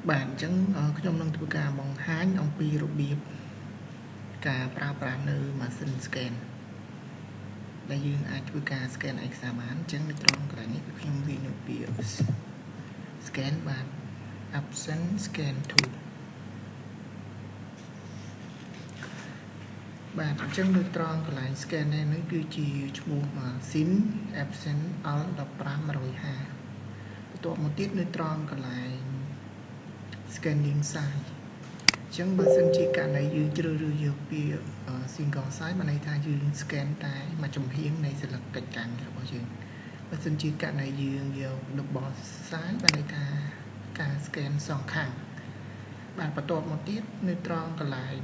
bạn chẳng trong nâng thực cả bằng hai ông pi rồi bịp cả pra nơi mà xin scan đại dương ai thực cả scan exam án chẳng được trong cái này trong video bịp scan bạn absent scan to bạn chẳng được trong cái này scan này nó cứ chỉ mua mà xin absent all đọc pra mà rồi haตัวmột tiết nơi trong cái này scanning sai chẳng bởi sân chỉ cả này dương chưa đưa vô bia xin còn sai mà này thay dương scan tay mà trong hiến này sẽ là cạnh cạnh là bao nhiêu và sân chỉ cả này dương vô được bỏ sai mà này thay cả scan song khang bạn bắt đầu một tiết nơi trong cái lại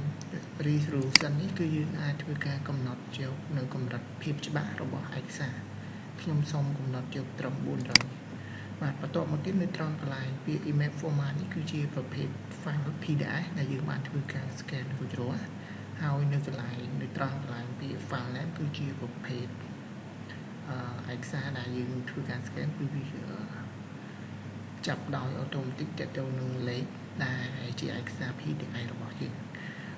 resolution này cứ dương aiធ្វើការកំណត់ជាប់នៅកម្រិតភាពច្បាស់របស់ឯកសារខ្ញុំសូមកំណត់ជាប់ត្រឹម400បាទបន្ទាប់មកទៀតនៅត្រង់កន្លែងពាក្យ image format នេះគឺជាប្រភេទ file PDF ដែលយើងបានធ្វើការ scan រួចរាល់ហើយនៅកន្លែងនៅត្រង់កន្លែងពាក្យ file name គឺជាប្រភេទឯកសារដែលយើងធ្វើការ scan គឺវាចាប់ដោយ automatic ទៅនឹងលេខដែលជាឯកសារ PDF របស់យើង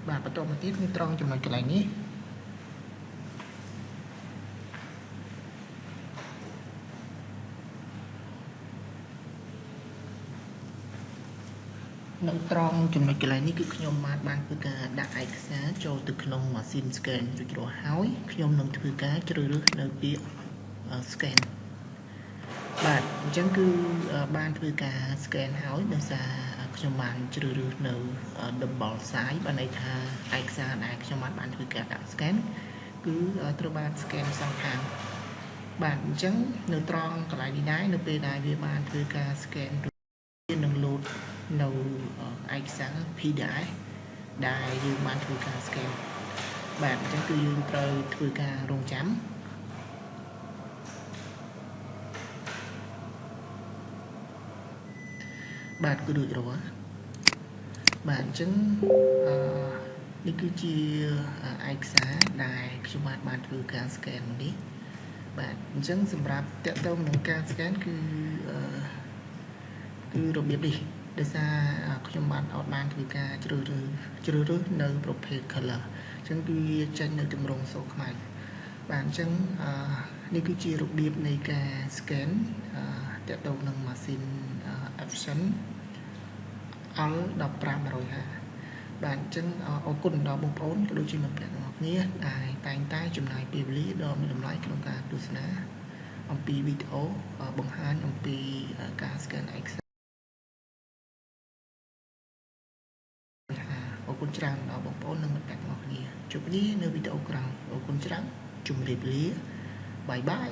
បាទបន្ទាប់មកទៀតនៅត្រង់ចំណុចកន្លែងនេះនៅត្រង់ចំណុចកន្លែងនេះគឺខ្ញុំបានធ្វើការដាក់ឯកសារចូលទៅក្នុងម៉ាស៊ីន scan រួចរាល់ហើយខ្ញុំនឹងធ្វើការជ្រើសរើសនៅពាក្យ scan បាទអញ្ចឹងគឺបានធ្វើការ scan ហើយដោយសារខ្ញុំបានជ្រើសរើសនៅ double size បានន័យថាឯកសារដែលខ្ញុំបានធ្វើការដាក់ scan គឺត្រូវបាន scan សងខាងបាទអញ្ចឹងនៅត្រង់កន្លែងនេះដែរនៅពេលដែលវាបានធ្វើការ scan នឹង load នៅឯកសារ PDF ដែលយើងបានធ្វើការ scan បាទអញ្ចឹងគឺយើងត្រូវធ្វើការរងចាំបាទគឺដូចរាល់បាទអញ្ចឹងនេះគឺជាឯកសារដែលខ្ញុំបានធ្វើការ scan នេះបាទអញ្ចឹងសម្រាប់តកតងនឹងការ scan គឺរបៀបនេះដោយសារខ្ញុំបានអត់បានធ្វើការជ្រើសរើសនៅប្រភេទ color អញ្ចឹងគឺវាចេញនៅទម្រង់សូខ្មៅបាទអញ្ចឹងនេះគឺជារបៀបនៃការ scan តកតងនឹងម៉ាស៊ីន Epson L1550បាទអញ្ចឹងអរគុណដល់បងប្អូនក៏ដូចជាមិត្តភក្តិទាំងអស់គ្នាដែលតែងតែចំណាយពេលវេលាដ៏មានតម្លៃក្នុងការទស្សនាអំពីវីដេអូបង្ហាញអំពីការ scan ឯកសារអរគុណច្រើនដល់បងប្អូននិងមិត្តភក្តិទាំងអស់គ្នាជួបគ្នានៅវីដេអូក្រោយអរគុណច្រើនជម្រាបលាបាយបាយ